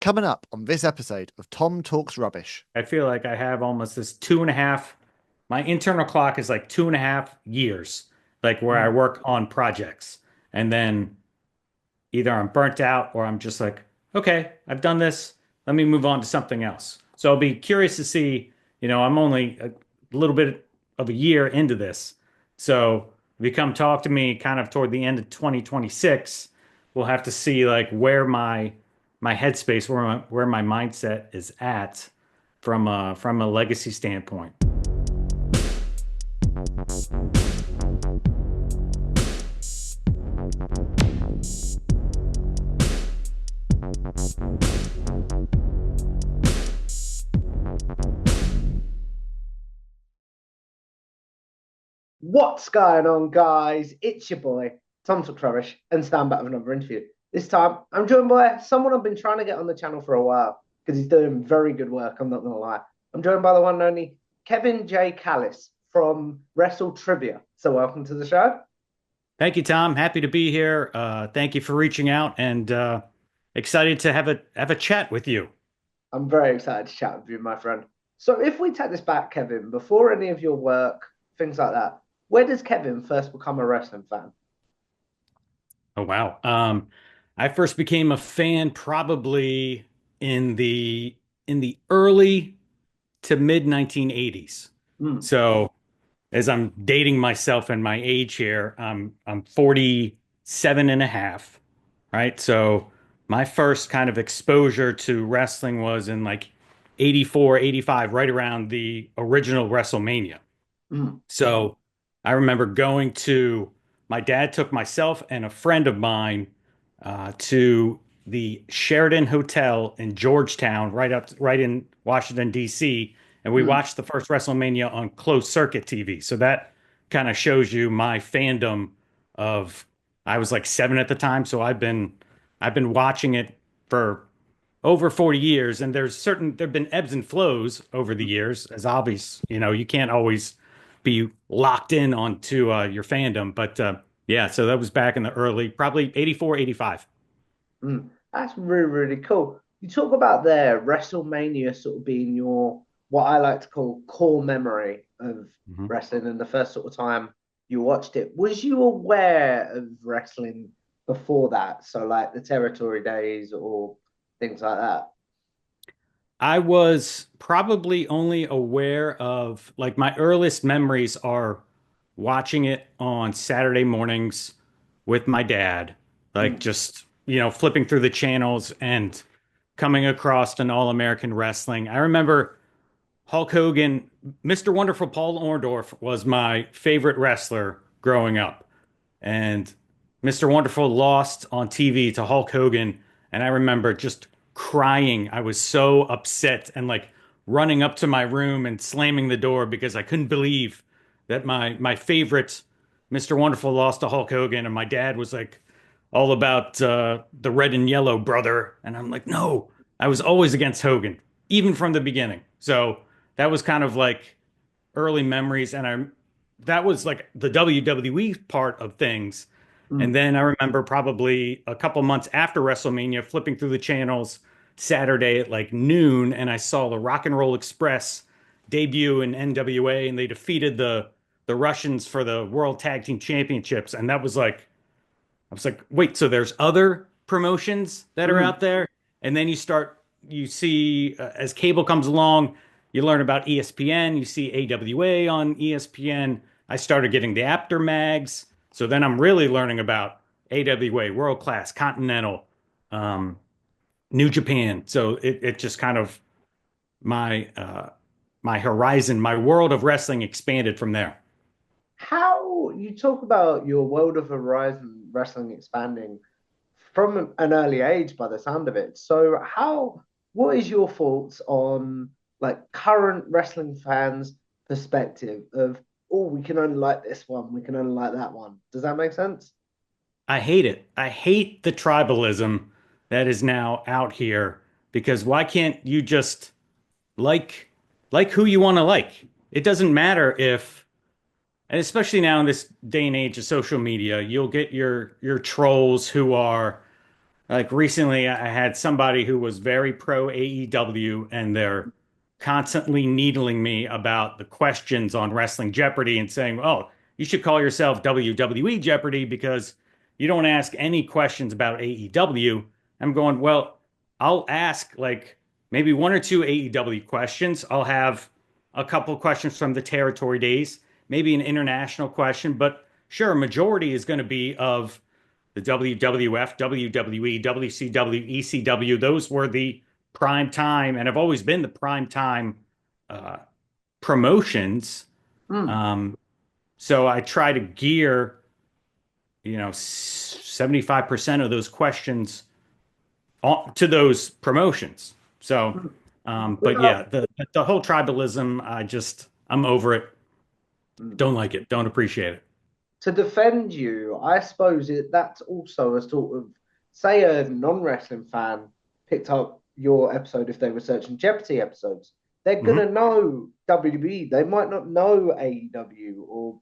Coming up on this episode of Tom Talks Rubbish. I feel like I have almost this two and a half, my internal clock is like 2.5 years, like where I Mm. work on projects. And then either I'm burnt out or I'm just like, okay, I've done this. Let me move on to something else. So I'll be curious to see, I'm only a little bit of a year into this. So if you come talk to me kind of toward the end of 2026, we'll have to see like where my headspace, where my mindset is at from a legacy standpoint. What's going on, guys? It's your boy, Tom Rubbish, and stand back with another interview. This time, I'm joined by someone I've been trying to get on the channel for a while because he's doing very good work. I'm not going to lie. I'm joined by the one and only Kevin J. Callis from Wrestle Trivia. So, welcome to the show. Thank you, Tom. Happy to be here. Thank you for reaching out and excited to have a chat with you. I'm very excited to chat with you, my friend. So, if we take this back, Kevin, before any of your work, things like that, where does Kevin first become a wrestling fan? Oh wow. I first became a fan probably in the early to mid 1980s. Mm, So as I'm dating myself and my age here, I'm 47 and a half, right? So my first kind of exposure to wrestling was in like 84, 85, right around the original WrestleMania. mm, So I remember going to, my dad took myself and a friend of mine to the Sheridan Hotel in Georgetown, right in Washington, D.C. And we mm. watched the first WrestleMania on closed circuit TV. So that kind of shows you my fandom of, I was like 7 at the time. So I've been watching it for over 40 years, and there've been ebbs and flows over the years, as obvious. You can't always be locked in onto your fandom, but yeah, so that was back in the early, probably 84, 85. That's really, really cool. You talk about there WrestleMania sort of being your what I like to call core memory of Mhm. wrestling and the first sort of time you watched it. Was you aware of wrestling before that? So like the territory days or things like that? I was probably only aware of, like, my earliest memories are watching it on Saturday mornings with my dad, like Mm, just, flipping through the channels and coming across an All-American Wrestling. I remember Hulk Hogan, Mr. Wonderful Paul Orndorff was my favorite wrestler growing up. And Mr. Wonderful lost on TV to Hulk Hogan. And I remember just crying. I was so upset and like running up to my room and slamming the door because I couldn't believe that my favorite Mr. Wonderful lost to Hulk Hogan. And my dad was like all about the red and yellow brother. And I'm like, no, I was always against Hogan, even from the beginning. So that was kind of like early memories, and I that was like the WWE part of things. And mm. then I remember probably a couple months after WrestleMania, flipping through the channels Saturday at like noon, and I saw the Rock and Roll Express debut in NWA, and they defeated the Russians for the World Tag Team Championships, and that was like I was like, wait, so there's other promotions that are Mm. out there? And then you see, as cable comes along, you learn about ESPN, you see AWA on ESPN. I started getting the After Mags. So then I'm really learning about AWA, World Class, Continental, um, New Japan. So it just kind of, my horizon, my world of wrestling expanded from there. How you talk about your world of horizon wrestling expanding from an early age by the sound of it. So what is your thoughts on like current wrestling fans' perspective of, oh, we can only like this one, we can only like that one. Does that make sense? I hate it. I hate the tribalism that is now out here, because why can't you just like who you want to like? It doesn't matter if, and especially now in this day and age of social media, you'll get your trolls who are like recently I had somebody who was very pro AEW and they're constantly needling me about the questions on Wrestling Jeopardy and saying, "Oh, you should call yourself WWE Jeopardy because you don't ask any questions about AEW." I'm going, "Well, I'll ask like maybe one or two AEW questions. I'll have a couple questions from the territory days, maybe an international question, but sure, majority is going to be of the WWF, WWE, WCW, ECW. Those were the prime time and have always been the prime time uh, promotions. Mm. Um, so I try to gear, 75% of those questions to those promotions. So, Mm. but Without, yeah, the whole tribalism, I'm over it. mm. Don't like it. Don't appreciate it. To defend you, I suppose that's also a sort of, say, a non-wrestling fan picked up your episode if they were searching Jeopardy episodes. They're Mhm. gonna know WWE. They might not know AEW, or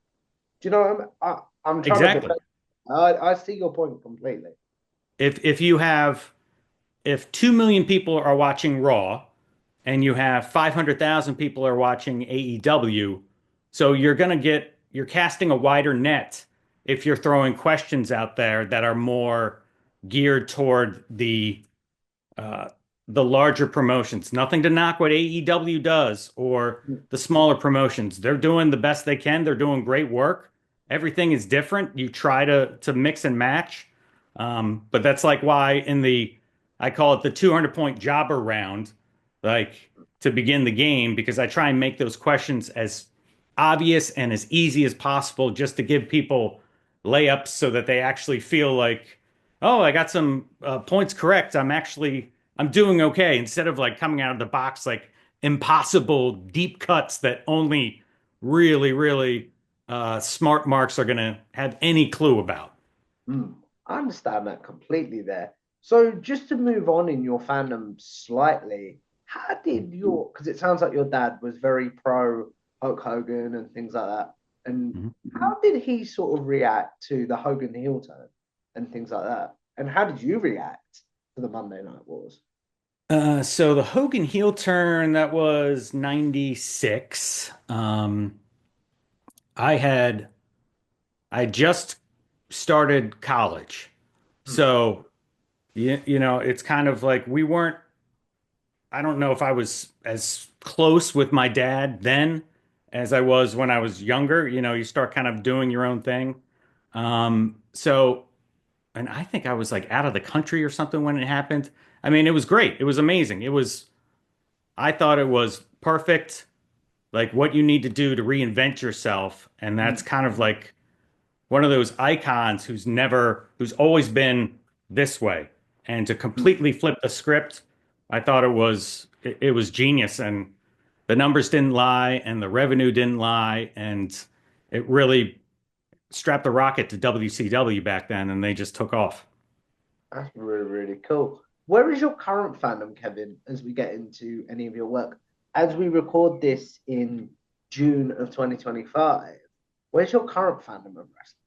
do you know what I'm trying to Exactly. defend. I see your point completely. If you have if 2 million people are watching Raw and you have 500,000 people are watching AEW, so you're casting a wider net if you're throwing questions out there that are more geared toward uh, the larger promotions. Nothing to knock what AEW does or Mm. the smaller promotions. They're doing the best they can. They're doing great work. Everything is different. You try to mix and match. But that's like why I call it the 200 point jobber round, like to begin the game, because I try and make those questions as obvious and as easy as possible just to give people layups so that they actually feel like, oh, I got some points correct. I'm doing okay instead of like coming out of the box like impossible deep cuts that only really, really smart marks are going to have any clue about. Mm. I understand that completely there. So just to move on in your fandom slightly, how did your, because it sounds like your dad was very pro Hulk Hogan and things like that. And Mhm. how did he sort of react to the Hogan heel turn and things like that? And how did you react to the Monday Night Wars? So the Hogan heel turn, that was 96. I had I just started college. Mm. So it's kind of like I don't know if I was as close with my dad then as I was when I was younger. You start kind of doing your own thing. So, and I think I was like out of the country or something when it happened. I mean, it was great. It was amazing. I thought it was perfect, like what you need to do to reinvent yourself. And that's Mm. kind of like one of those icons who's always been this way. And to Mm. completely flip the script, I thought it was genius. And the numbers didn't lie and the revenue didn't lie. And it really strapped the rocket to WCW back then and they just took off. That's really, really cool. Where is your current fandom, Kevin, as we get into any of your work? As we record this in June of 2025, where's your current fandom of wrestling?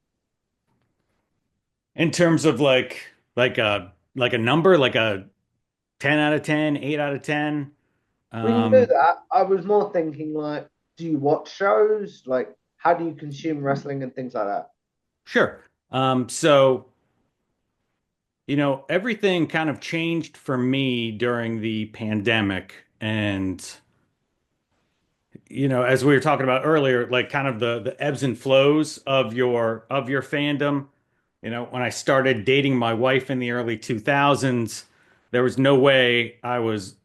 In terms of like a number, like a 10 out of 10, 8 out of 10. We can do Um, that. I was more thinking like, do you watch shows? Like, how do you consume wrestling and things like that? sure. So everything kind of changed for me during the pandemic. And, as we were talking about earlier, like kind of the ebbs and flows of your fandom. When I started dating my wife in the early 2000s, there was no way I was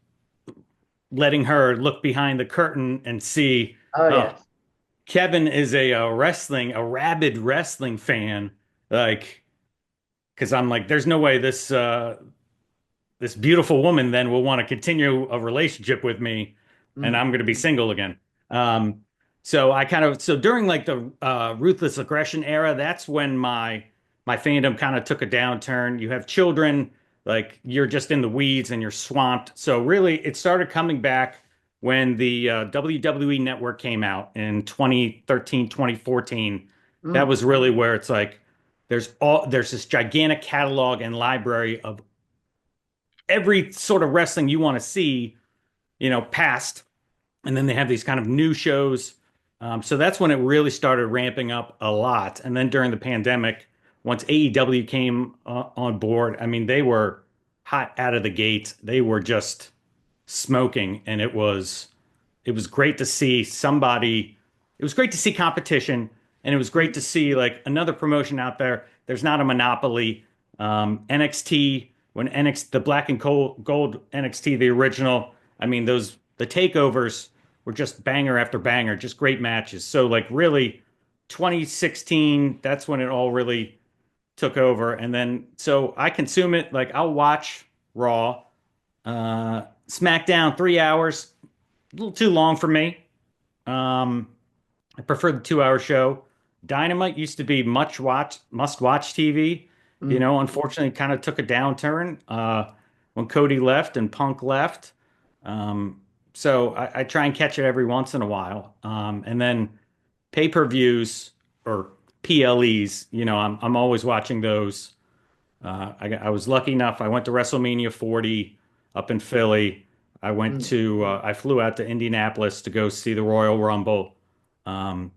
letting her look behind the curtain and see, Oh, oh, yes. Kevin is a rabid wrestling fan. Like, because I'm like, there's no way this beautiful woman then will want to continue a relationship with me and Mm. I'm going to be single again. Um, so during like the ruthless aggression era, that's when my fandom kind of took a downturn. You have children, like you're just in the weeds and you're swamped. So really, it started coming back when the WWE Network came out in 2013, 2014. That Mm. was really where it's like there's this gigantic catalog and library of every sort of wrestling you want to see, past, and then they have these kind of new shows. So that's when it really started ramping up a lot. And then during the pandemic, once AEW came on board, I mean, they were hot out of the gate. They were just smoking, and it was great to see somebody. It was great to see competition, and it was great to see like another promotion out there. There's not a monopoly. NXT, when NXT, the black and gold NXT, the original. I mean, the takeovers were just banger after banger, just great matches. So like really, 2016, that's when it all really took over. And then so I consume it like I'll watch Raw, SmackDown, 3 hours, a little too long for me. Um, I prefer the 2 hour show. Dynamite used to be must watch TV. Mm. Unfortunately, kind of took a downturn when Cody left and Punk left. So I try and catch it every once in a while. And then pay-per-views or PLEs, I'm always watching those. I was lucky enough. I went to WrestleMania 40 up in Philly. Mm. I flew out to Indianapolis to go see the Royal Rumble. Um,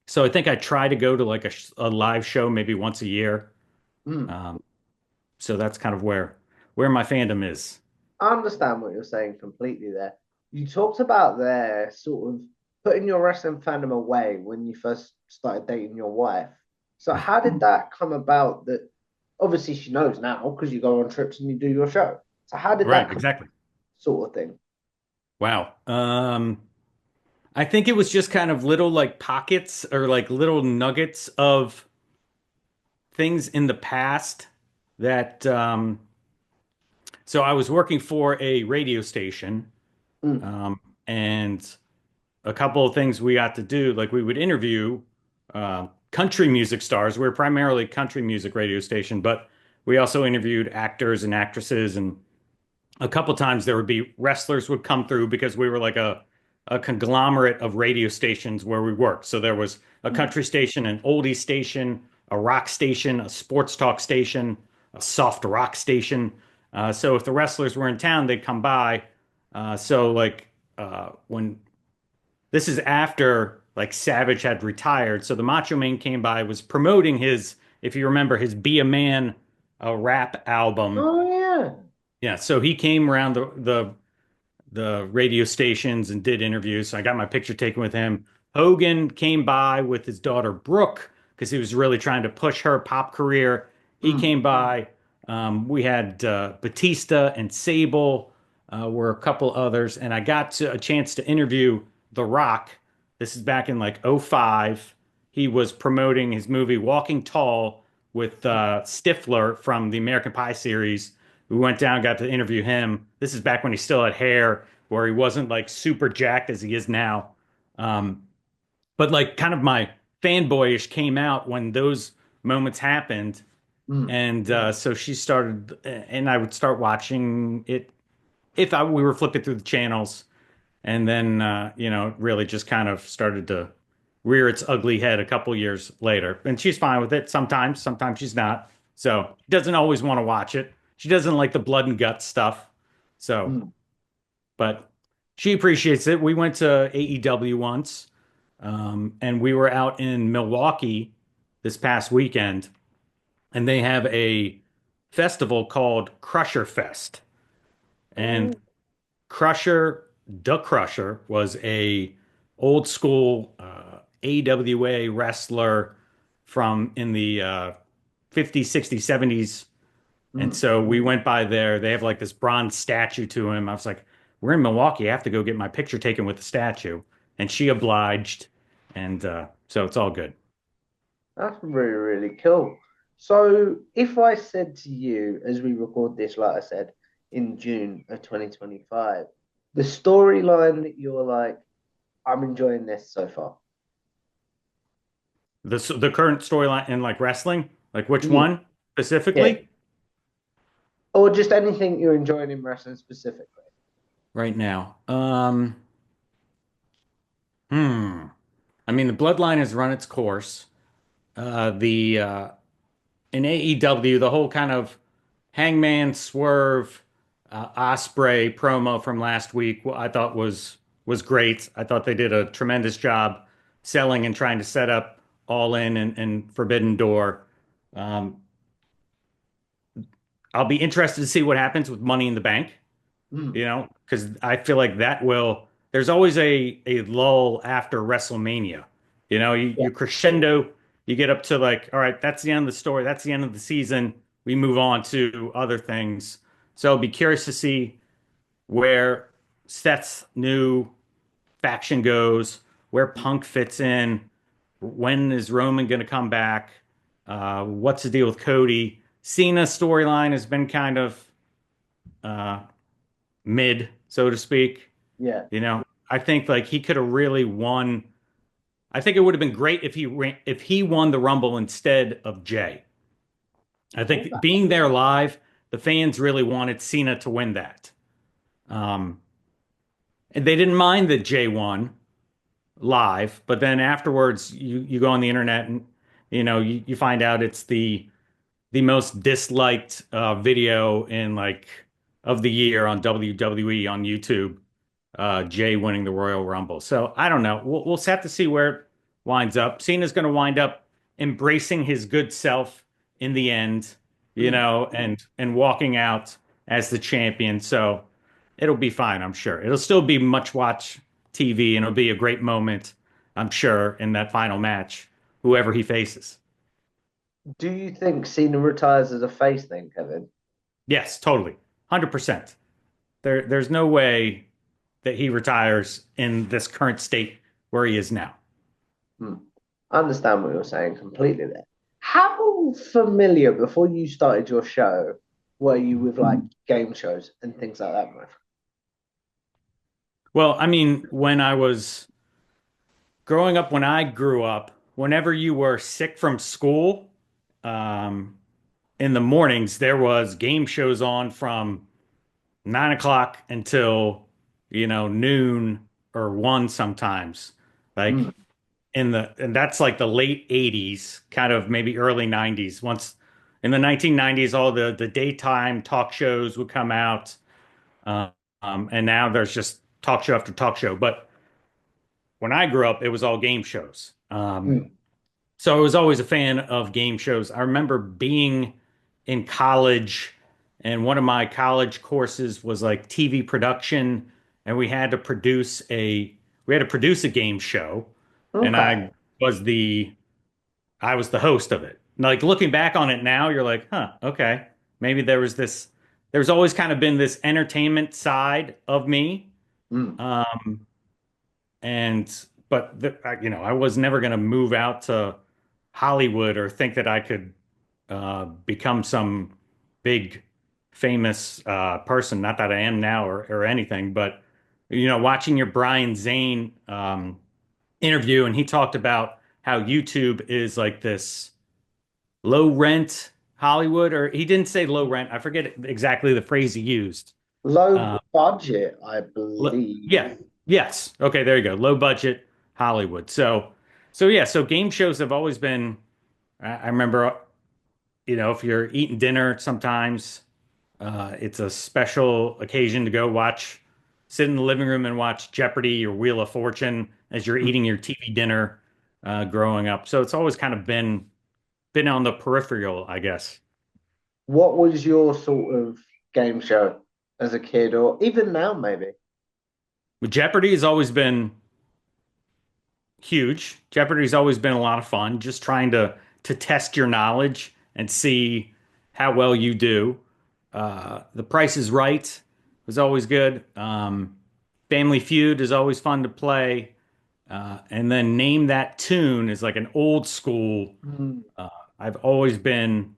so I think I try to go to like a live show maybe once a year. Mm. Um, so that's kind of where my fandom is. I understand what you're saying completely there. You talked about there sort of putting your wrestling fandom away when you first started dating your wife. So how did that come about that obviously she knows now because you go on trips and you do your show. So how did Right, that come exactly. sort of thing? Wow. I think it was just kind of little like pockets or like little nuggets of things in the past that so I was working for a radio station, Mm. um, and a couple of things we got to do, like we would interview country music stars. We were primarily a country music radio station, but we also interviewed actors and actresses, and a couple times there would be wrestlers would come through because we were like a conglomerate of radio stations where we worked. So there was a Mm. country station, an oldie station, a rock station, a sports talk station, a soft rock station. So if the wrestlers were in town, they'd come by. So like when this is after like Savage had retired, so the Macho Man came by, was promoting his, if you remember, his Be a Man, a rap album. Oh yeah. Yeah, so he came around the radio stations and did interviews. So I got my picture taken with him. Hogan came by with his daughter Brooke because he was really trying to push her pop career. He Mm. came by. We had Batista and Sable were a couple others, and I got a chance to interview The Rock. This is back in like '05. He was promoting his movie Walking Tall with Stifler from the American Pie series. We went down, got to interview him. This is back when he still had hair, where he wasn't like super jacked as he is now. Um, but like kind of my fanboyish came out when those moments happened. Mm. And so she started, and I would start watching it if we were flipping through the channels. And then, it really just kind of started to rear its ugly head a couple years later. And she's fine with it sometimes she's not. So she doesn't always want to watch it. She doesn't like the blood and guts stuff. So, Mm. but she appreciates it. We went to AEW once, and we were out in Milwaukee this past weekend, and they have a festival called Crusher Fest. And Oh. The Crusher was a old school AWA wrestler from in the 50s, 60s, 70s. And Mm. so we went by there. They have like this bronze statue to him. I was like, we're in Milwaukee. I have to go get my picture taken with the statue. And she obliged. And so it's all good. That's really, really cool. So if I said to you, as we record this, like I said, in June of 2025, the storyline that you're like, I'm enjoying this so far. The current storyline in like wrestling, like which Yeah. one Yeah. specifically? Or just anything you're enjoying in wrestling specifically. Right now. Hmm. I mean, the bloodline has run its course. The In AEW, the whole kind of Hangman Swerve, Osprey promo from last week, I thought was great. I thought they did a tremendous job selling and trying to set up All In and Forbidden Door. Um, I'll be interested to see what happens with Money in the Bank, Mm. because I feel like that will. There's always a lull after WrestleMania. Yeah. You crescendo, you get up to like, all right, that's the end of the story, that's the end of the season. We move on to other things. So I'll be curious to see where Seth's new faction goes, where Punk fits in, when is Roman going to come back, what's the deal with Cody. Cena's storyline has been kind of uh, mid, so to speak. Yeah. I think like he could have really won. I think it would have been great if he won the Rumble instead of Jay. I think Okay. being there live, the fans really wanted Cena to win that. Um, and they didn't mind that Jay won live, but then afterwards, you go on the internet and you find out it's the most disliked video in like of the year on WWE on YouTube. Jay winning the Royal Rumble. So I don't know. We'll have to see where it winds up. Cena's going to wind up embracing his good self in the end, Mm. and walking out as the champion. So it'll be fine, I'm sure. It'll still be much watch TV, and it'll be a great moment, I'm sure, in that final match, whoever he faces. Do you think Cena retires as a face then, Kevin? Yes, totally. 100%. There's no way that he retires in this current state where he is now. Hmm. I understand what you're saying completely there. How familiar before you started your show were you with like game shows and things like that, Mike? Well, I mean, when I was growing up, when I grew up, whenever you were sick from school, um, in the mornings, there was game shows on from 9 o'clock until, noon or one sometimes. Mm. Like and that's like the late 80s, kind of maybe early 90s. Once in the 1990s, all the daytime talk shows would come out. Uh, and now there's just talk show after talk show. But when I grew up, it was all game shows. Mm. So I was always a fan of game shows. I remember being in college, and one of my college courses was like TV production, and we had to produce a game show, and Okay. I was the host of it. Like looking back on it now, you're like, huh, okay, maybe there's always kind of been this entertainment side of me. Mm. Um, and but I was never going to move out to Hollywood or think that I could become some big famous person. Not that I am now or anything, but watching your Brian Zane interview, and he talked about how YouTube is like this low rent Hollywood, or he didn't say low rent. I forget exactly the phrase he used. Low Uh, budget, I believe. yeah. Yes. Okay, there you go. Low budget Hollywood. So yeah, so game shows have always been, I remember, if you're eating dinner sometimes, it's a special occasion to go sit in the living room and watch Jeopardy or Wheel of Fortune as you're eating your TV dinner, growing up. So it's always kind of been on the peripheral, I guess. What was your sort of game show as a kid, or even now, maybe? But Jeopardy has always been huge. Jeopardy's always been a lot of fun, just trying to test your knowledge and see how well you do. The Price is Right was always good. Family Feud is always fun to play. And then Name That Tune is like an old school. Mm. Uh, I've always been,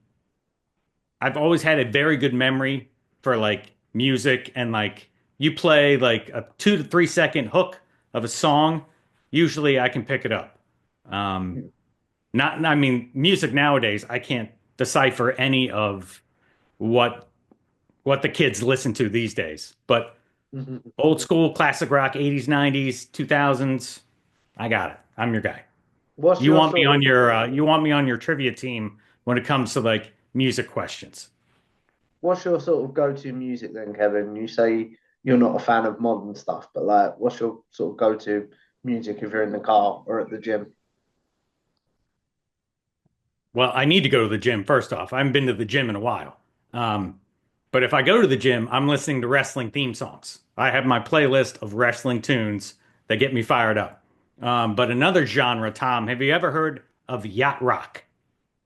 I've always had a very good memory for like music, and like you play like a 2 to 3 second hook of a song, usually I can pick it up. Um, not, I mean, music nowadays, I can't decipher any of what what the kids listen to these days. But old school classic rock, 80s, 90s, 2000s, I got it. I'm your guy. What's You your want me sort on of your trivia team when it comes to like music questions. what's your sort of go-to music then, Kevin? You say you're not a fan of modern stuff, but like, what's your sort of go-to music if you're in the car or at the gym? Well, I need to go to the gym first off. I haven't been to the gym in a while. Um, but if I go to the gym, I'm listening to wrestling theme songs. I have my playlist of wrestling tunes that get me fired up. But another genre, Tom, have you ever heard of yacht rock?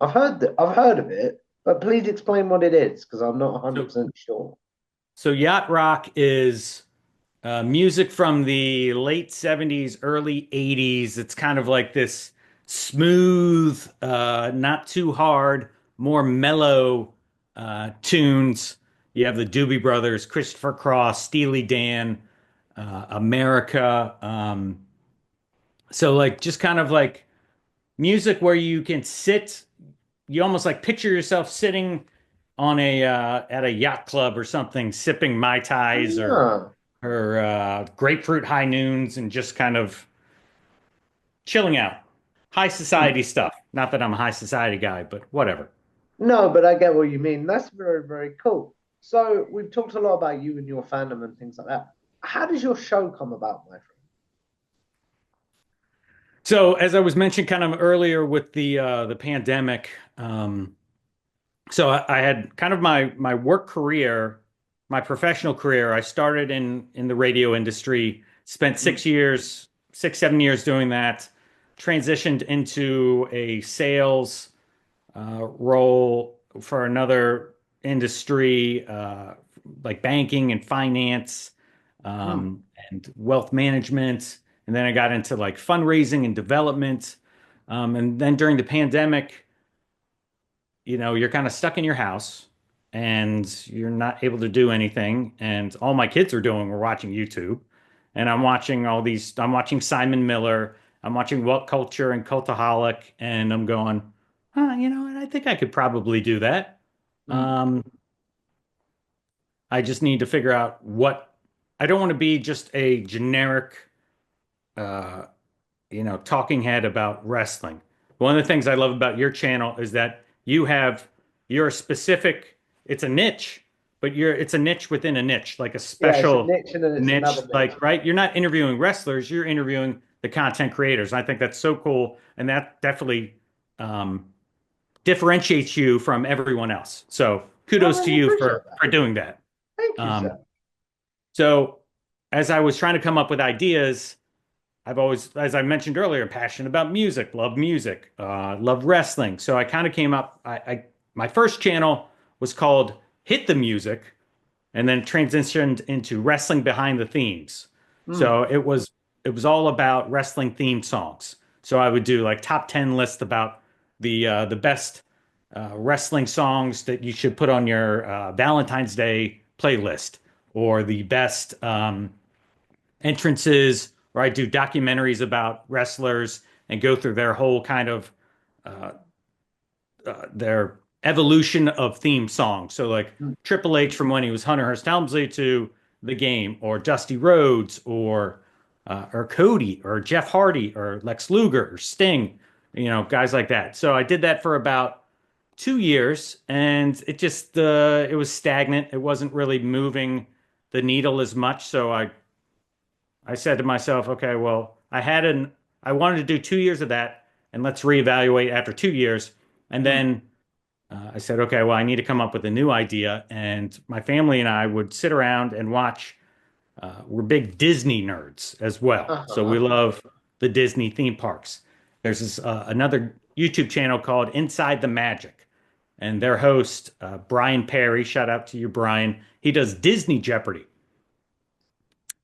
I've heard of it, but please explain what it is because I'm not So, 100% sure. so yacht rock is music from the late 70s, early 80s. It's kind of like this smooth, not too hard, more mellow tunes. You have the Doobie Brothers, Christopher Cross, Steely Dan, America. So like just kind of like music where you can sit, you almost like picture yourself sitting on a at a yacht club or something, sipping Mai Tais Ah, or grapefruit high noons and just kind of chilling out. High society stuff. Not that I'm a high society guy, but whatever. no, but I get what you mean. That's very, very cool. So we've talked a lot about you and your fandom and things like that. How does your show come about, my friend? So as I was mentioned kind of earlier with the pandemic, so I had kind of my work career, my professional career. I started in the radio industry, spent Mm, 6 years, 6, 7 years doing that, transitioned into a sales role for another industry, like banking and finance, mm. and wealth management. And then I got into like fundraising and development. And then during the pandemic, you're kind of stuck in your house and you're not able to do anything. And all my kids are doing were watching YouTube. And I'm watching Simon Miller, I'm watching What Culture and Cultaholic, and I'm going, and I think I could probably do that. Mm. Um, I just need to figure out I don't want to be just a generic, uh, talking head about wrestling. One of the things I love about your channel is that you're a specific, it's a niche, but it's a niche within a niche, like a Yeah, it's a special niche and then it's niche, another niche. like, right? You're not interviewing wrestlers, you're interviewing the content creators. I think that's so cool. And that definitely um, differentiates you from everyone else. So I kudos to really you appreciate that. for doing that. Thank you, Um, sir. so as I was trying to come up with ideas, I've always, as I mentioned earlier, passionate about music, love wrestling. So I kind of came up. My first channel was called Hit the Music, and then transitioned into Wrestling Behind the Themes. Mm. So it was all about wrestling theme songs. So I would do like top 10 lists about the best wrestling songs that you should put on your Valentine's Day playlist, or the best entrances, or I do documentaries about wrestlers and go through their whole kind of uh, their evolution of theme songs. So like Mm. Triple H from when he was Hunter Hearst Helmsley to the game, or Dusty Rhodes, or Cody, or Jeff Hardy, or Lex Luger, or Sting, guys like that. So I did that for about 2 years, and it was stagnant. It wasn't really moving the needle as much. So I said to myself, okay, well, I wanted to do 2 years of that, and let's reevaluate after 2 years. And Mm. then I said, okay, well, I need to come up with a new idea. And my family and I would sit around and watch. We're big Disney nerds as well, so we Uh-huh. love the Disney theme parks. There's this another YouTube channel called Inside the Magic, and their host Brian Perry. Shout out to you, Brian. He does Disney Jeopardy.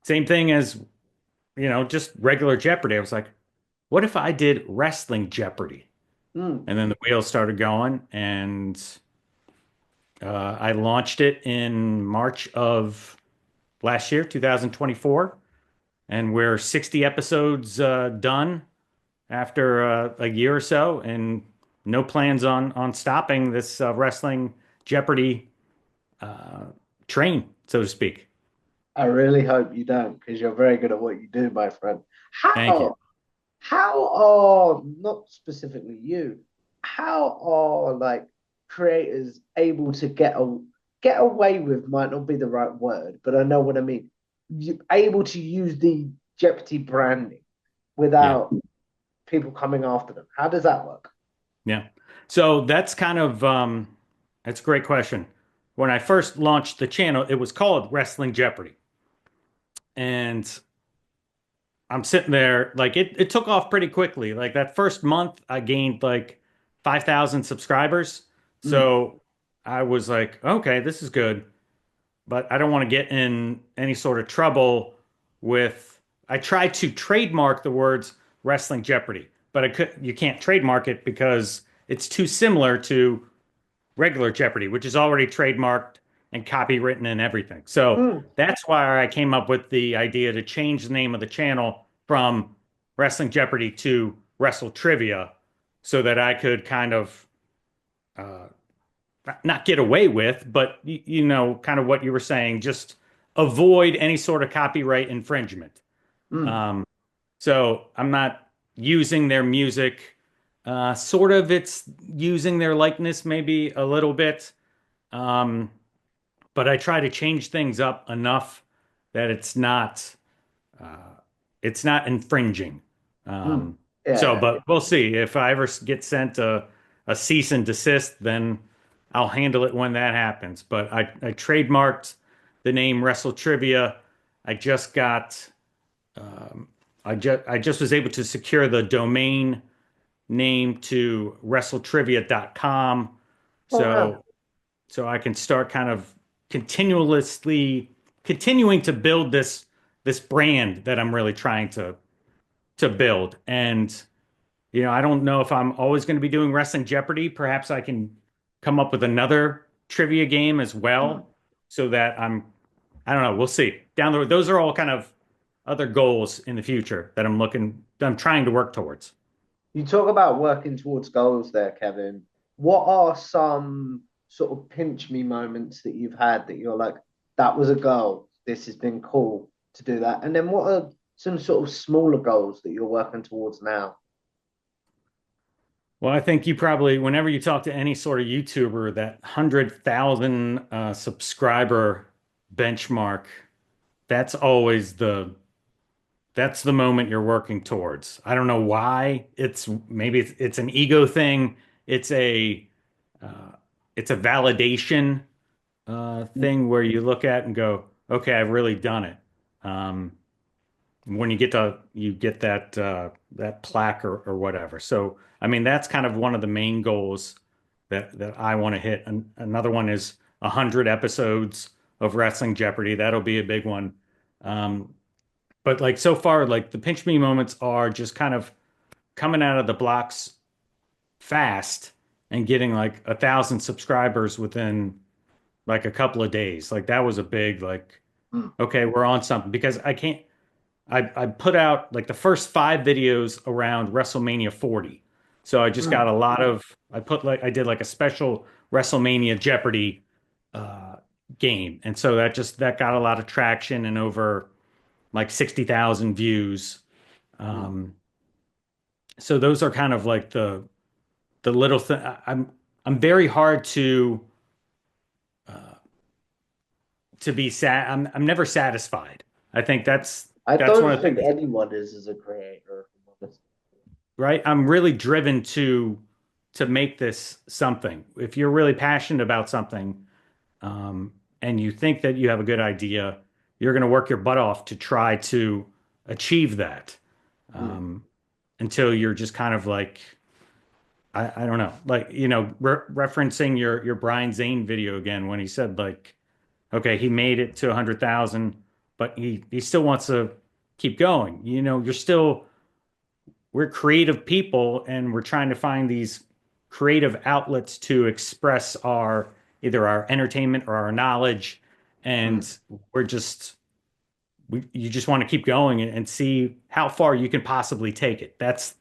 Same thing as just regular Jeopardy. I was like, what if I did wrestling Jeopardy? Mm. And then the wheels started going, and I launched it in March of last year, 2024, and we're 60 episodes done after a year or so, and no plans on stopping this wrestling Jeopardy uh, train, so to speak. I really hope you don't, because you're very good at what you do, my friend. Thank you. How are, not specifically you, how are like creators able to get away with might not be the right word, but I know what I mean. You able to use the Jeopardy branding Yeah. without people coming after them. How does that work? Yeah. So that's kind of that's a great question. When I first launched the channel, it was called Wrestling Jeopardy. And I'm sitting there, like it took off pretty quickly. Like that first month, I gained like 5,000 subscribers. Mm, So I was like, okay, this is good, but I don't want to get in any sort of trouble with. I tried to trademark the words Wrestling Jeopardy, but you can't trademark it because it's too similar to regular Jeopardy, which is already trademarked and copywritten and everything. So mm. that's why I came up with the idea to change the name of the channel from Wrestling Jeopardy to Wrestle Trivia so that I could kind of uh, not get away with, but kind of what you were saying, just avoid any sort of copyright infringement. Mm. Um, so I'm not using their music. Sort of, it's using their likeness maybe a little bit. Um, but I try to change things up enough that uh, it's not infringing. Mm. So, Yeah. but we'll see if I ever get sent a cease and desist, then I'll handle it when that happens. But I trademarked the name Wrestle Trivia. I just got um, I just was able to secure the domain name to wrestletrivia.com. Oh, wow. So so I can start kind of continuously continuing to build this brand that I'm really trying to build. And I don't know if I'm always going to be doing Wrestling Jeopardy. Perhaps I can come up with another trivia game as Mm. well, so that I don't know, we'll see. Down the road, those are all kind of other goals in the future that I'm trying to work towards. You talk about working towards goals there, Kevin. What are some sort of pinch me moments that you've had that you're like, that was a goal. This has been cool to do that. And then what are some sort of smaller goals that you're working towards now? Well, I think you probably, whenever you talk to any sort of YouTuber, that 100,000 subscriber benchmark, that's always that's the moment you're working towards. I don't know why. Maybe it's an ego thing. It's a uh, it's a validation thing where you look at and go, okay, I've really done it. Um, when you get that plaque or whatever. So I mean that's kind of one of the main goals that I want to hit. And another one is 100 episodes of Wrestling Jeopardy. That'll be a big one. Um, but like so far, like the pinch me moments are just kind of coming out of the blocks fast and getting like 1,000 subscribers within like a couple of days. Like that was a big like, Mm. okay, we're on something because I can't. I put out like the first 5 videos around WrestleMania 40. So I just got Mm. a lot of I did like a special WrestleMania Jeopardy uh game. And so that got a lot of traction and over like 60,000 views. Mm. Um so those are kind of like the little thing. I'm very hard uh to be sad. I'm never satisfied. I think I that's one don't of the think things. anyone is as a creator, if I'm honest. Right? I'm really driven to make this something. If you're really passionate about something, and you think that you have a good idea, you're going to work your butt off to try to achieve that. Mm. Um, until you're just kind of like, I don't know, like, referencing your Brian Zane video again when he said like, okay, he made it to 100,000, but he still wants to keep going. We're creative people and we're trying to find these creative outlets to express our either our entertainment or our knowledge. Mm. And we're just you just want to keep going and see how far you can possibly take it. That's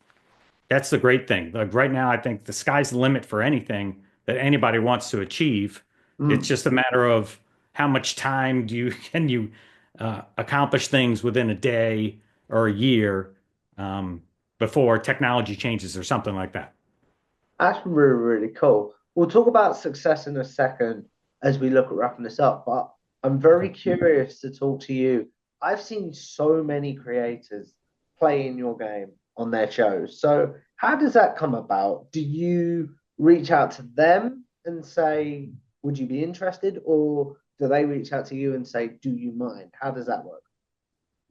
the great thing. Like right now, I think the sky's the limit for anything that anybody wants to achieve. It's Mm. just a matter of how much time can you accomplish things within a day or a year, um, before technology changes or something like that. That's really, really cool. We'll talk about success in a second. as we look at wrapping this up. But I'm very curious to talk to you. I've seen so many creators play in your game on their shows. So how does that come about? Do you reach out to them and say, would you be interested? Or do they reach out to you and say, do you mind? How does that work?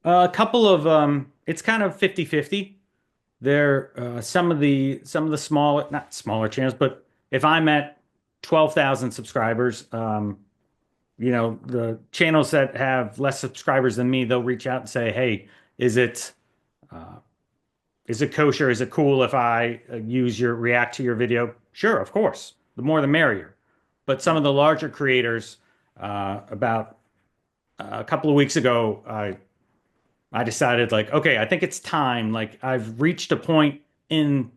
A couple of it's kind of 50-50. There some of the smaller, not smaller channels, but if I'm at 12,000 subscribers, the channels that have less subscribers than me, they'll reach out and say, "Hey, is it uh, is it kosher? Is it cool if I react to your video?" Sure, of course. The more the merrier. But some of the larger creators, about a couple of weeks ago, I decided like, okay, I think it's time. Like I've reached a point in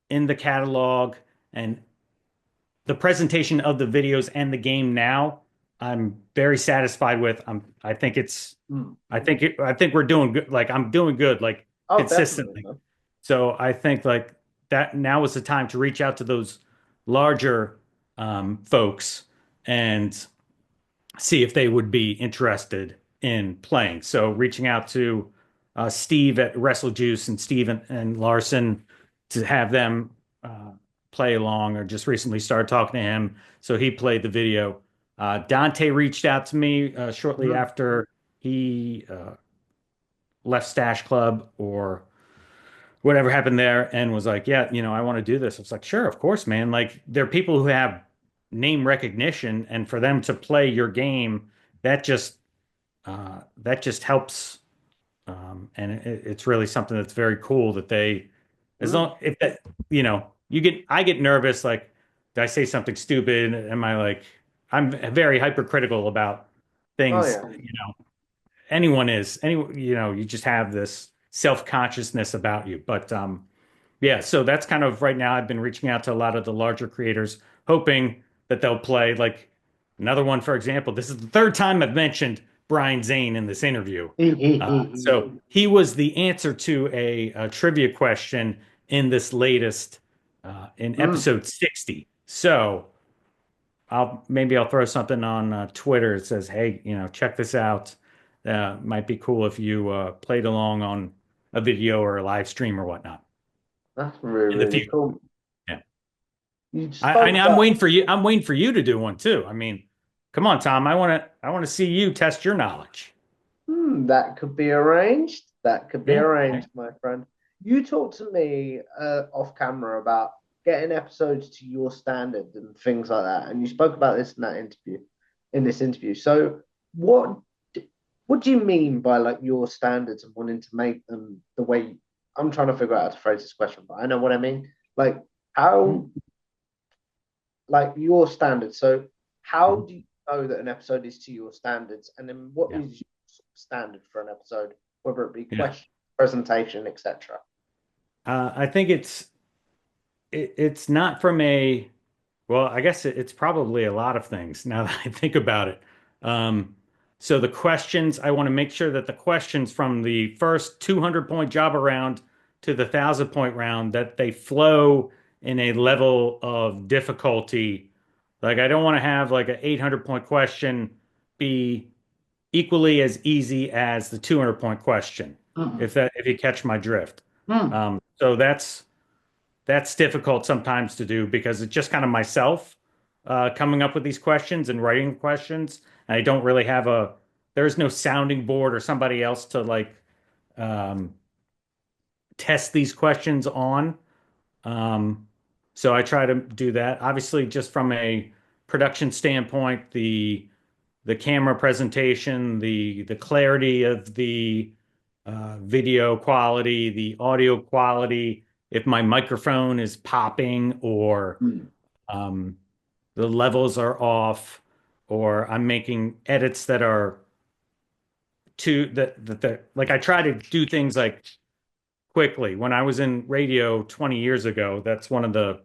the catalog and the presentation of the videos and the game now, I'm very satisfied with. I think it's Mm. I think we're doing good. Like I'm doing good, like Oh, definitely, consistently. man. So I think like that now is the time to reach out to those larger folks and see if they would be interested in playing. So reaching out to Steve at Wrestle Juice and Steve and Larson to have them play along, or just recently started talking to him. So he played the video. Dante reached out to me shortly Mm. after he left Stash Club or whatever happened there and was like, yeah, I want to do this. I was like, sure, of course, man. Like there are people who have name recognition, and for them to play your game, that just that just helps. And it's really something that's very cool that they, as Mm. long if that, I get nervous. Like, did I say something stupid? Am I like, I'm very hypercritical about Oh, things. yeah. Anyone is, you just have this self-consciousness about you. But yeah, so that's kind of right now. I've been reaching out to a lot of the larger creators, hoping that they'll play. Like another one, for example, this is the third time I've mentioned Brian Zane in this interview. So he was the answer to a trivia question in this latest, in Mm. episode 60. So I'll throw something on Twitter. It says, "Hey, check this out. Might be cool if you played along on a video or a live stream or whatnot That's really, in the really future." cool. Yeah. You I spoke I'm about waiting for you. I'm waiting for you to do one too. I mean, come on, Tom. I want to see you test your knowledge. That could be arranged. That could be Yeah. arranged, my friend. You talked to me off camera about getting episodes to your standard and things like that, and you spoke about this in that interview, in this interview. So, what what do you mean by like your standards and wanting to make them the way? I'm trying to figure out how to phrase this question, but I know what I mean. Like how, like your standards. So, how Mhm. do you know that an episode is to your standards, and then what Yeah. is standard for an episode, whether it be Yeah. question, presentation, etc. I think it's not from a, well, I guess it's probably a lot of things now that I think about it. Um, so the questions, I want to make sure that the questions from the first 200-point Java round to the 1,000-point round, that they flow in a level of difficulty. Like I don't want to have like an 800-point question be equally as easy as the 200-point question, Mm. if you catch my drift. Mm. So that's difficult sometimes to do because it's just kind of myself coming up with these questions and writing questions. And I don't really have there's no sounding board or somebody else to like um, test these questions on. Um, so I try to do that. Obviously, just from a production standpoint, the camera presentation, the clarity of the video quality, the audio quality, if my microphone is popping or Mm. um, the levels are off, or I'm making edits that are too that like I try to do things like quickly. When I was in radio 20 years ago, that's one of the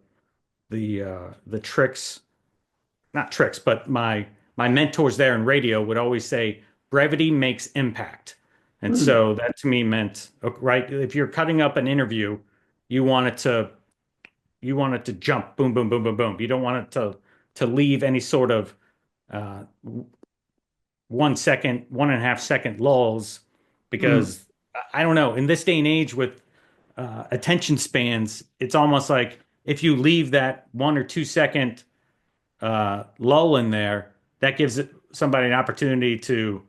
tricks, not tricks, but my mentors there in radio would always say brevity makes impact. And Mm. so that to me meant, right, if you're cutting up an interview, you want it to you want it to jump boom boom boom boom boom. You don't want it to leave any sort of uh, 1 second, 1.5 second lulls Mm. because I don't know. In this day and age with attention spans, it's almost like if you leave that 1 or 2 second lull in there, that gives somebody an opportunity to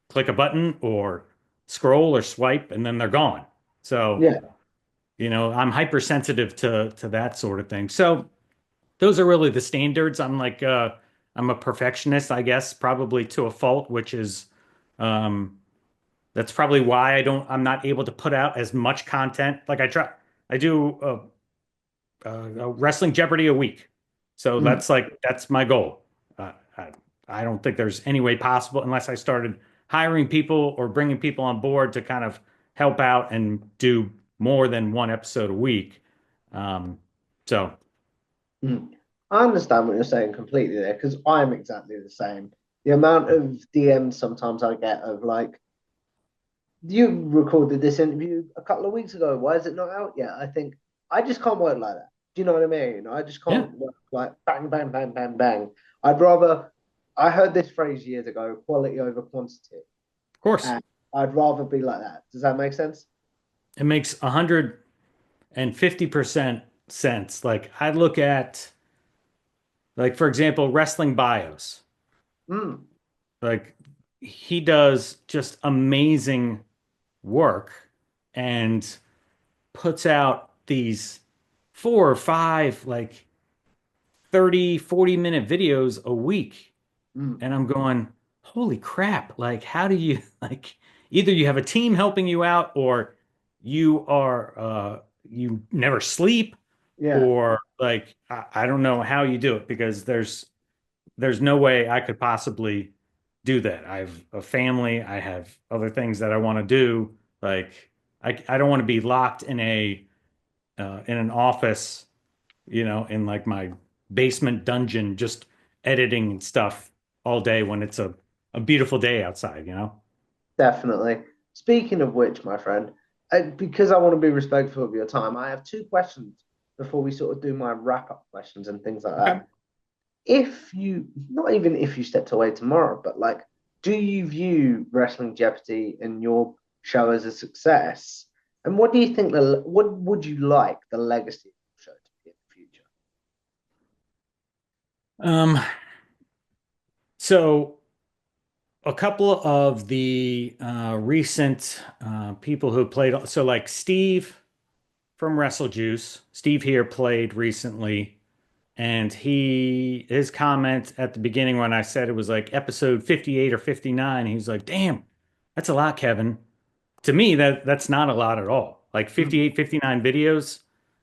click a button or scroll or swipe, and then they're gone. So, Yeah. I'm hypersensitive to that sort of thing. So those are really the standards. I'm a perfectionist, I guess, probably to a fault, which is um, that's probably why I'm not able to put out as much content. Like I do a wrestling Jeopardy a week. So Mm. that's my goal. I don't think there's any way possible unless I started hiring people or bringing people on board to kind of help out and do more than one episode a week. Um, so Mm. I understand what you're saying completely there because I'm exactly the same. The amount of DMs sometimes I get of like, you recorded this interview a couple of weeks ago. Why is it not out yet? I think I just can't work like that. Do you know what I mean? I just yeah, can't work like bang, bang, bang, bang, bang. I'd rather, I heard this phrase years ago, quality over quantity. of course, And I'd rather be like that. Does that make sense? it makes 150% sense. Like I look at, like for example, wrestling bios. Mm, Like he does just amazing work and puts out these 4 or 5 like 30, 40 minute videos a week. mm, And I'm going, holy crap. Like, how do you like either you have a team helping you out or you never sleep yeah, or like I don't know how you do it because there's no way I could possibly do that. I have a family, I have other things that I want to do. Like I don't want to be locked in an office, in like my basement dungeon, just editing stuff all day when it's a beautiful day outside. definitely. Speaking of which, my friend, because I want to be respectful of your time, I have two questions before we sort of do my wrap up questions and things like Okay. that. If you, not even if you stepped away tomorrow, but like, do you view Wrestling Jeopardy and your show as a success? And what do you think what would you like the legacy of the show to be in the future? Um, so a couple of the recent people who played, so like Steve from Wrestle Juice, Steve here played recently. And his comment at the beginning when I said it was like episode 58 or 59, he's like, damn, that's a lot, Kevin. To me, that's not a lot at all. Like Mm, 58, 59 videos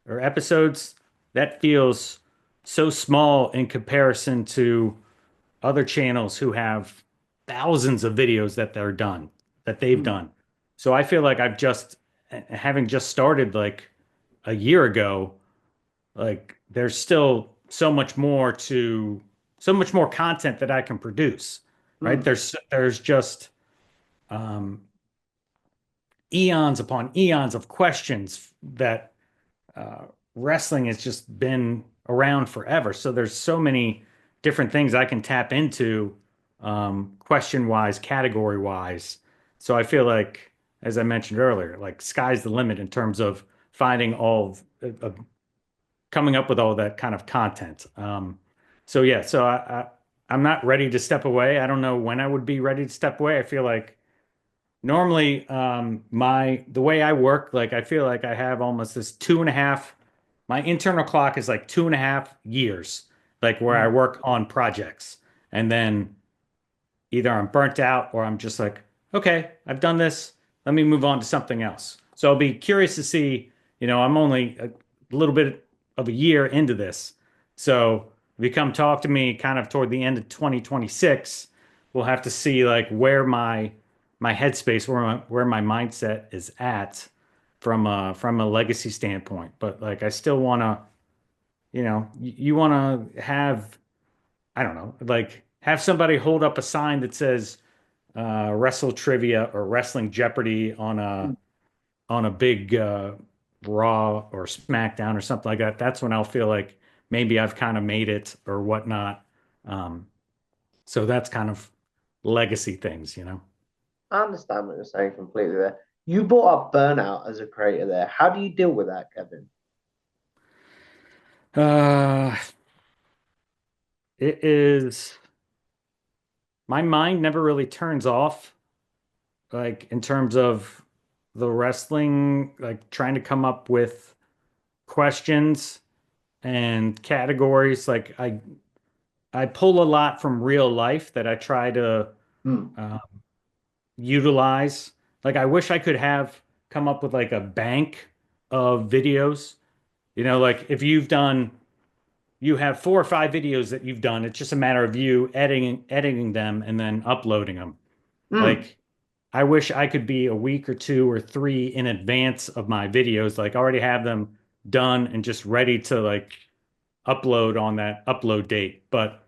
or episodes, that feels so small in comparison to other channels who have thousands of videos that they've mm, done. So I feel like having just started like a year ago, like there's still so much more content that I can produce, right? mm, There's just um, eons upon eons of questions that uh, wrestling has just been around forever. So there's so many different things I can tap into, question wise, category wise. So I feel like, as I mentioned earlier, like sky's the limit in terms of finding of coming up with all that kind of content. So yeah, I'm not ready to step away. I don't know when I would be ready to step away. I feel like normally the way I work, like I feel like I have almost this 2.5. My internal clock is like 2.5 years, like where I mm, work on projects, and then either I'm burnt out or I'm just like, okay, I've done this. Let me move on to something else. So I'll be curious to see, I'm only a little bit of a year into this. So if you come talk to me kind of toward the end of 2026, we'll have to see like where my headspace, where my mindset is at from a legacy standpoint. But like I still want to, you want to have, I don't know, like have somebody hold up a sign that says Wrestle Trivia or Wrestling Jeopardy mm. on a big Raw or SmackDown or something like that. That's when I'll feel like maybe I've kind of made it or whatnot. Um, So that's kind of legacy things, you know. I understand what you're saying completely there. You brought up burnout as a creator there. How do you deal with that, Kevin? Uh, it is my mind never really turns off, like in terms of the wrestling, like trying to come up with questions and categories. Like I pull a lot from real life that I try to Mm, uh, utilize. Like I wish I could have come up with like a bank of videos. You know, like if you have 4 or 5 videos that you've done. It's just a matter of you editing them and then uploading them. mm, Like I wish I could be a week or 2 or 3 in advance of my videos, like already have them done and just ready to like upload on that upload date. But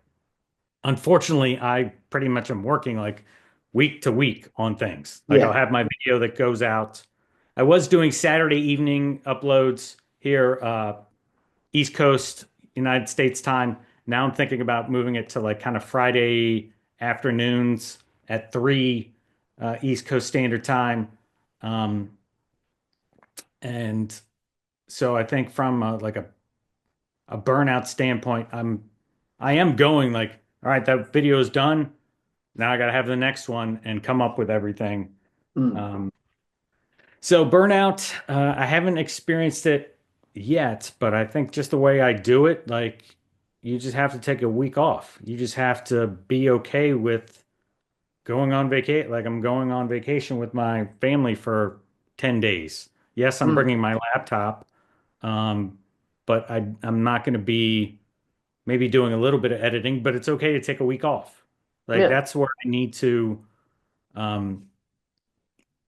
unfortunately, I pretty much am working like week to week on things. Like I'll yeah. have my video that goes out. I was doing Saturday evening uploads here, East Coast, United States time. Now I'm thinking about moving it to like kind of Friday afternoons at 3 East Coast Standard Time. Um, and so I think from like a burnout standpoint, I am going like, all right, that video is done. Now I got to have the next one and come up with everything. Mm, Um, so burnout, I haven't experienced it yet, but I think just the way I do it, like you just have to take a week off. You just have to be okay with going on vacation. Like I'm going on vacation with my family for 10 days. Yes, I'm mm, bringing my laptop, um, but I'm not going to be maybe doing a little bit of editing, but it's okay to take a week off. Like yeah. that's where um,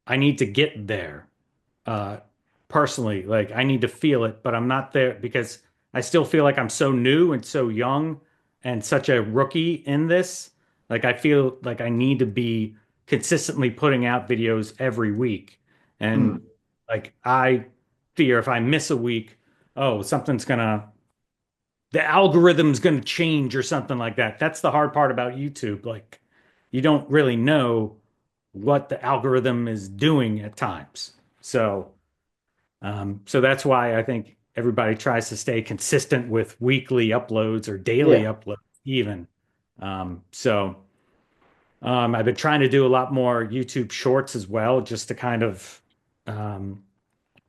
I need to get there uh personally. Like I need to feel it, but I'm not there because I still feel like I'm so new and so young and such a rookie in this. Like I feel like I need to be consistently putting out videos every week. And Mm, like I fear if I miss a week, oh, the algorithm's gonna change or something like that. That's the hard part about YouTube. Like you don't really know what the algorithm is doing at times. So that's why I think everybody tries to stay consistent with weekly uploads or daily yeah. uploads, even. I've been trying to do a lot more YouTube shorts as well, just to kind of um,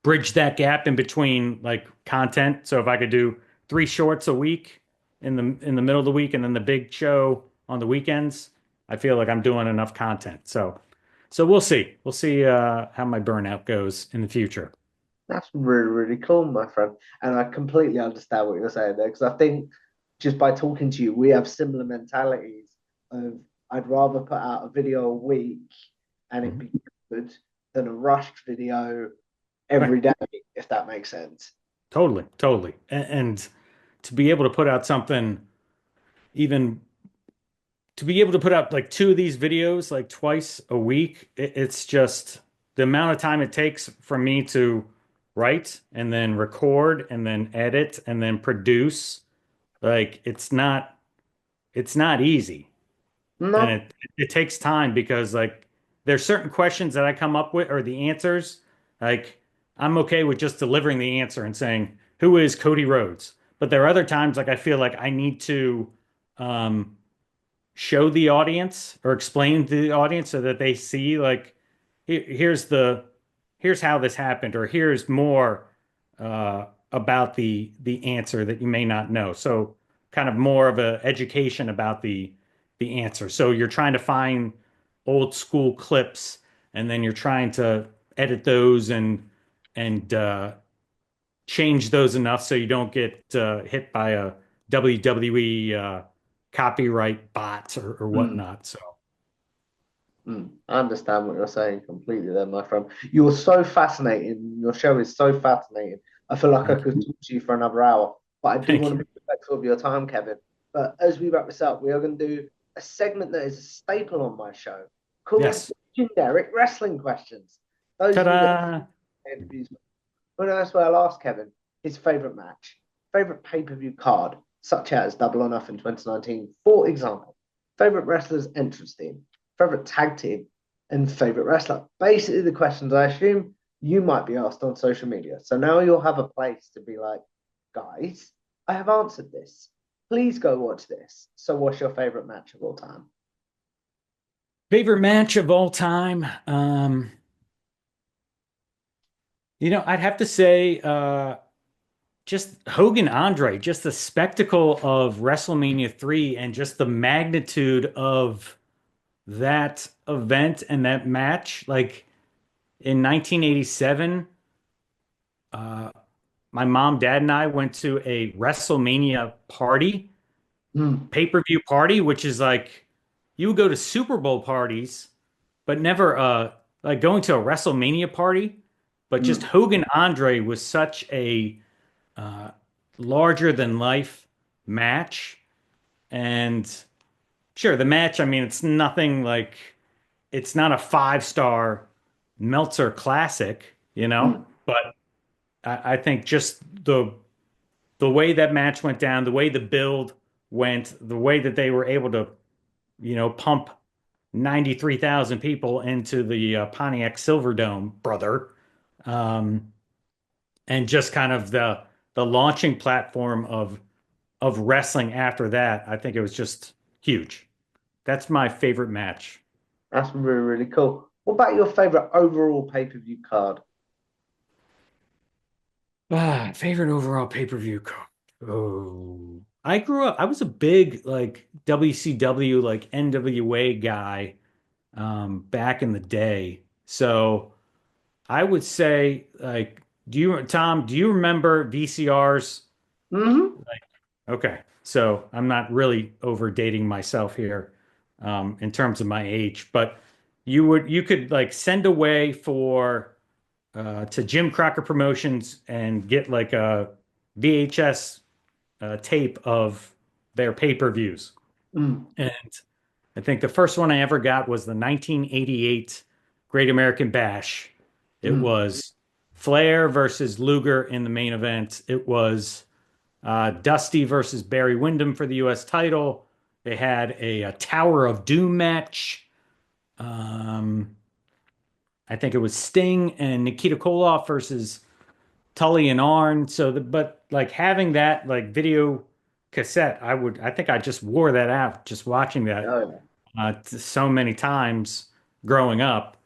bridge that gap in between like content. So if I could do 3 shorts a week in the middle of the week and then the big show on the weekends, I feel like I'm doing enough content. So we'll see. We'll see how my burnout goes in the future. That's really, really cool, my friend. And I completely understand what you're saying there because I think just by talking to you, we have similar mentalities of I'd rather put out a video a week and it Mhm. be good than a rushed video Right. every day, if that makes sense. Totally, totally. And to be able to put out something, even to be able to put out like 2 of these videos like twice a week, it's just the amount of time it takes for me to write and then record and then edit and then produce. Like it's not easy. And No, it takes time because like there's certain questions that I come up with or the answers, like I'm okay with just delivering the answer and saying, who is Cody Rhodes? But there are other times like I feel like I need to um show the audience or explain to the audience so that they see like here's how this happened or here's more about the answer that you may not know. So kind of more of a education about the answer. So you're trying to find old school clips and then you're trying to edit those and change those enough so you don't get hit by a WWE copyright bots or mm, whatnot. So I understand what you're saying completely there, my friend. You're so fascinating. Your show is so fascinating. I feel like I thank could you. talk to you for another hour, but I do Thank want to you. be respectful of your time, Kevin. But as we wrap this up, we are going to do a segment that is a staple on my show called Yes. Generic Wrestling Questions. Those of you that Ta-da. interviews, when I asked, I'll ask Kevin his favorite match, favorite pay-per-view card, such as Double or Nothing 2019, for example. favorite wrestler's entrance theme, favorite tag team, and favorite wrestler. Basically, the questions I assume you might be asked on social media. So now you'll have a place to be like, guys, I have answered this. Please go watch this. So, what's your favorite match of all time? Favorite match of all time. I'd have to say just Hogan Andre, just the spectacle of WrestleMania 3 and just the magnitude of that event and that match. Like in 1987, uh, my mom, dad, and I went to a WrestleMania party, Mm, pay-per-view party, which is like you would go to Super Bowl parties, but never like going to a WrestleMania party. But just mm, Hogan Andre was such a uh, larger than life match. And sure, the match, I mean, it's nothing like it's not a five-star Meltzer classic, mm, but I think just the way that match went down, the way the build went, the way that they were able to, pump 93,000 people into the Pontiac Silverdome, brother. Um, and just kind of the launching platform of wrestling after that, I think it was just huge. That's my favorite match. that's really, really cool. What about your favorite overall pay-per-view card? Favorite overall pay-per-view card. Oh, I grew up, I was a big like WCW, like NWA guy back in the day. So I would say like Tom, do you remember VCRs? Hmm. Okay. So I'm not really overdating myself here in terms of my age, but you could like send away for to Jim Crocker Promotions and get like a VHS tape of their pay-per-views. Mm, And I think the first one I ever got was the 1988 Great American Bash. It mm, was Flair versus Luger in the main event. It was Dusty versus Barry Windham for the U.S. title. They had a Tower of Doom match. Um, I think it was Sting and Nikita Koloff versus Tully and Arn. But like having that like video cassette, I think I just wore that out just watching that oh, yeah. so many times growing up.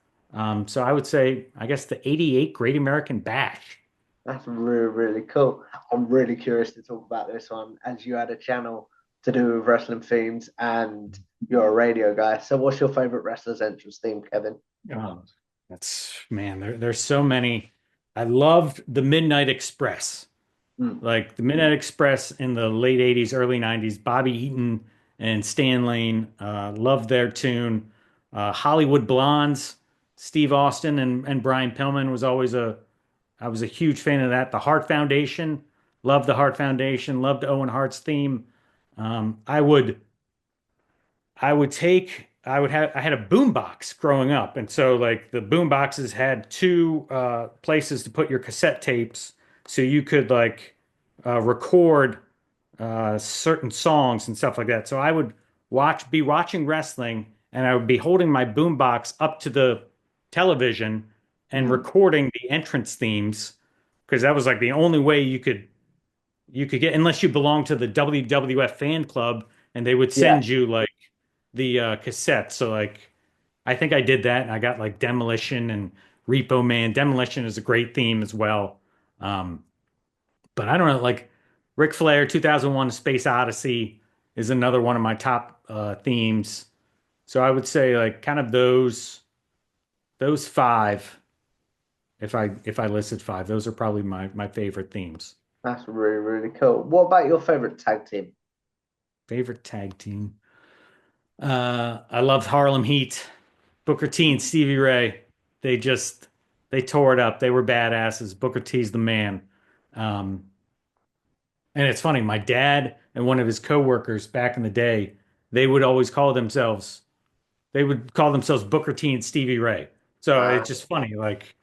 So I would say, I guess the 88 Great American Bash. That's really, really cool. I'm really curious to talk about this one as you had a channel to do with wrestling themes and you're a radio guy. So, what's your favorite wrestler's entrance theme, Kevin? Oh, man, there's so many. I loved the Midnight Express. Mm, Like the Midnight Express in the late 80s, early 90s, Bobby Eaton and Stan Lane, loved their tune. Hollywood Blondes, Steve Austin and Brian Pillman I was a huge fan of that. The Hart Foundation, loved the Hart Foundation, loved Owen Hart's theme. Um, I would I had a boom box growing up. And so like the boom boxes had two places to put your cassette tapes. So you could like record certain songs and stuff like that. So I would be watching wrestling and I would be holding my boom box up to the television and mm, recording the entrance themes because that was like the only way you could get unless you belonged to the WWF fan club and they would yeah, send you like the cassette. So like I think I did that and I got like Demolition and Repo Man. Demolition is a great theme as well. Um, but I don't know, like Ric Flair 2001 Space Odyssey is another one of my top themes. So I would say like kind of those five if I listed five, those are probably my favorite themes. that's really, really cool. What about your favorite tag team? Favorite tag team. I loved Harlem Heat. Booker T and Stevie Ray. They just they tore it up. They were badasses. Booker T's the man. Um, and it's funny, my dad and one of his coworkers back in the day, they would always call themselves they would call themselves Booker T and Stevie Ray. So it's Wow, just funny, like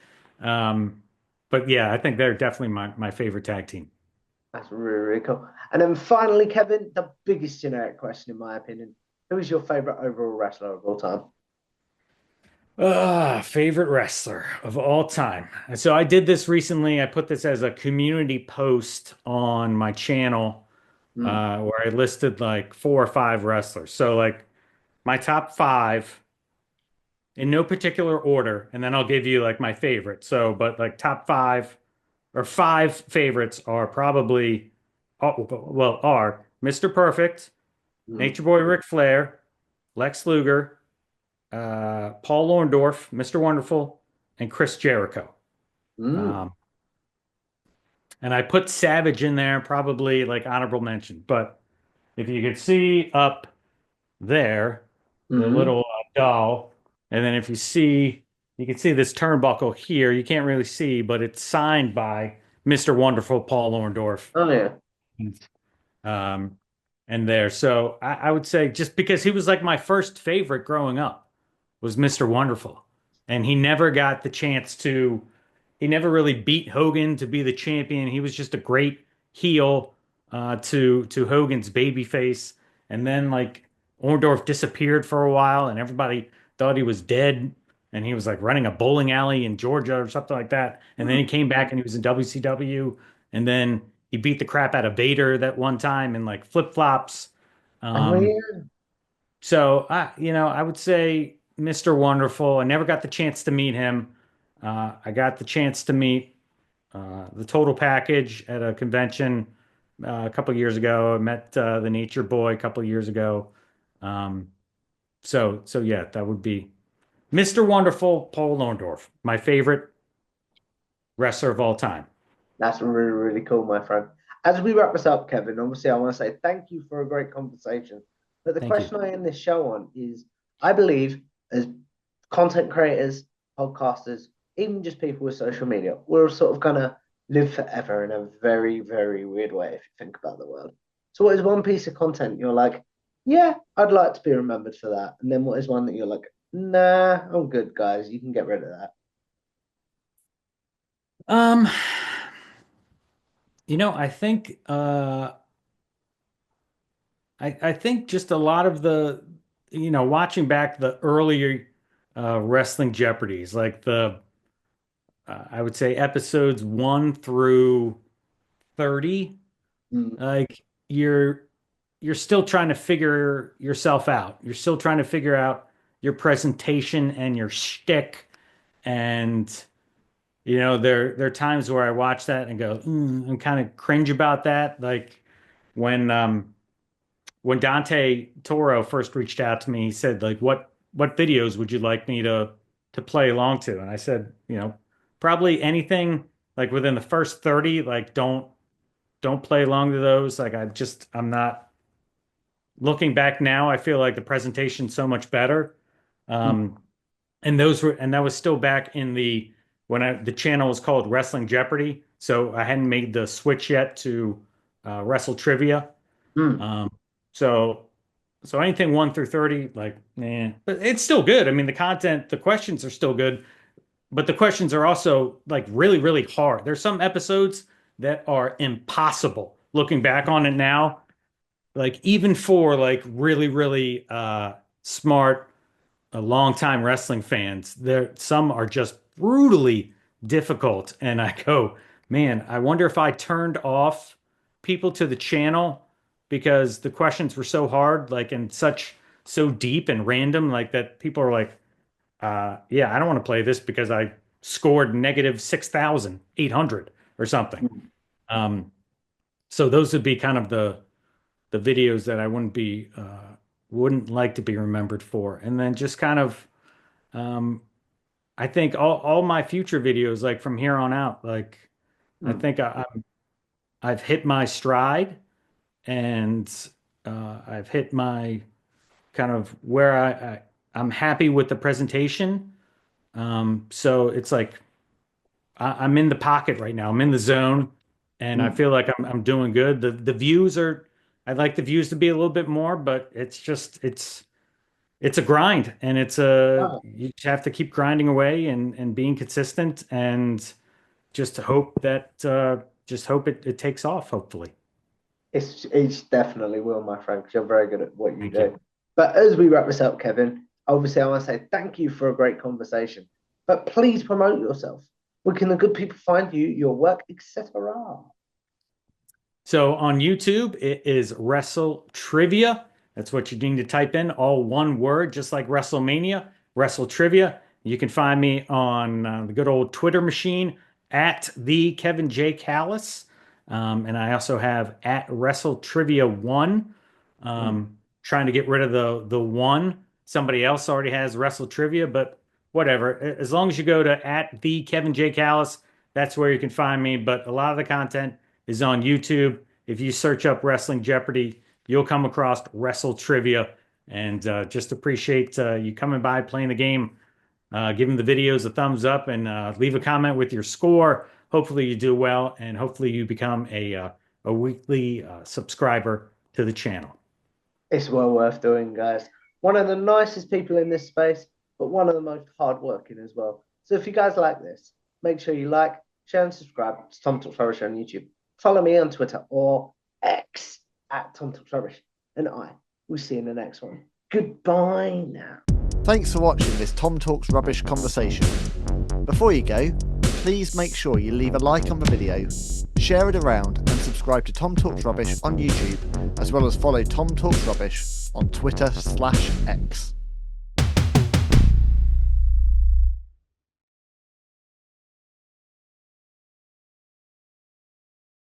but yeah, I think they're definitely my favorite tag team. that's really, really cool. And then finally, Kevin, the biggest generic question, in my opinion. Who is your favorite overall wrestler of all time? Favorite wrestler of all time. So I did this recently. I put this as a community post on my channel, Mm, where I listed like 4 or 5 wrestlers. So like my top 5 in no particular order, and then I'll give you like my favorite. So, but like top 5 or 5 favorites are probably, well, are Mr. Perfect, mm, Nature Boy Ric Flair, Lex Luger, Paul Orndorff, Mr. Wonderful, and Chris Jericho. mm, Um, and I put Savage in there, probably like honorable mention. But if you could see up there, the mm. little doll, and then if you can see this turnbuckle here. You can't really see, but it's signed by Mr. Wonderful Paul Orndorff. Oh yeah. Um, and there. So I would say just because he was like my first favorite growing up was Mr. Wonderful. And he never got the chance to, he never really beat Hogan to be the champion. He was just a great heel to Hogan's babyface. And then like Orndorff disappeared for a while and everybody thought he was dead. And he was like running a bowling alley in Georgia or something like that. And then he came back and he was in WCW. And then he beat the crap out of Vader that one time in like flip-flops. Oh Um, yeah. so I would say Mr. Wonderful. I never got the chance to meet him. I got the chance to meet the Total Package at a convention a couple years ago. I met the Nature Boy a couple years ago. Um, so yeah, that would be Mr. Wonderful, Paul Orndorff, my favorite wrestler of all time. That's really, really cool, my friend. As we wrap this up, Kevin, obviously I want to say thank you for a great conversation. But the Thank you. question I end this show on is I believe as content creators, podcasters, even just people with social media, we're sort of gonna live forever in a very, very weird way if you think about the world. So what is one piece of content you're like, yeah, I'd like to be remembered for that? And then what is one that you're like, nah, I'm good, guys. You can get rid of that. Um, I think I think just a lot of the, watching back the earlier wrestling Jeopardies, like the I would say episodes 1 through 30, Mm, like you're still trying to figure yourself out. You're still trying to figure out your presentation and your shtick. And there are times where I watch that and go, I'm kind of cringe about that. Like when when Dante Toro first reached out to me, he said, like, what videos would you like me to play along to? And I said, probably anything like within the first 30, like don't play along to those. Like I'm not looking back now, I feel like the presentation's so much better. mm, Um, and that was still back in the channel was called Wrestling Jeopardy. So I hadn't made the switch yet to Wrestle Trivia. mm. Um, so so anything 1 through 30, like, but it's still good. I mean, the questions are still good, but the questions are also like really, really hard. There's some episodes that are impossible looking back on it now. Like even for like really, really smart, long-time wrestling fans, some are just brutally difficult. And I go, man, I wonder if I turned off people to the channel because the questions were so hard, like and so deep and random, like that people are like, yeah, I don't want to play this because I scored negative 6,800 or something. Mm. Um, so those would be kind of the videos that I wouldn't like to be remembered for. And then just kind of um, I think all my future videos, like from here on out, like I Mm. think I've hit my stride and I've hit my kind of where I'm happy with the presentation. So it's like I'm in the pocket right now. I'm in the zone, and I Mm. feel like I'm doing good. The views are. I'd like the views to be a little bit more, but it's a grind, and Wow. you just have to keep grinding away and being consistent, and just hope it takes off. Hopefully, It's definitely will, my friend, 'cause you're very good at what you thank you. do. But as we wrap this up, Kevin, obviously I want to say thank you for a great conversation. But please promote yourself. Where can the good people find you, your work, etc.? So on YouTube, it is Wrestle Trivia. That's what you need to type in, all one word, just like WrestleMania, Wrestle Trivia. You can find me on the good old Twitter machine at the Kevin J. Callis. And I also have at Wrestle Trivia 1. Trying to get rid of the one. Somebody else already has Wrestle Trivia, but whatever. As long as you go to at the Kevin J. Callis, that's where you can find me. But a lot of the content is on YouTube. If you search up Wrestling Jeopardy, you'll come across Wrestle Trivia. And just appreciate you coming by, playing the game, giving the videos a thumbs up, and leave a comment with your score. Hopefully you do well, and hopefully you become a weekly subscriber to the channel. It's well worth doing, guys. One of the nicest people in this space, but one of the most hardworking as well. So if you guys like this, make sure you like, share, and subscribe to Tom Talks Rubbish on YouTube. Follow me on Twitter or X at Tom Talks Rubbish. And I will see you in the next one. Goodbye now. Thanks for watching this Tom Talks Rubbish conversation. Before you go, please make sure you leave a like on the video, share it around, and subscribe to Tom Talks Rubbish on YouTube, as well as follow Tom Talks Rubbish on Twitter/X.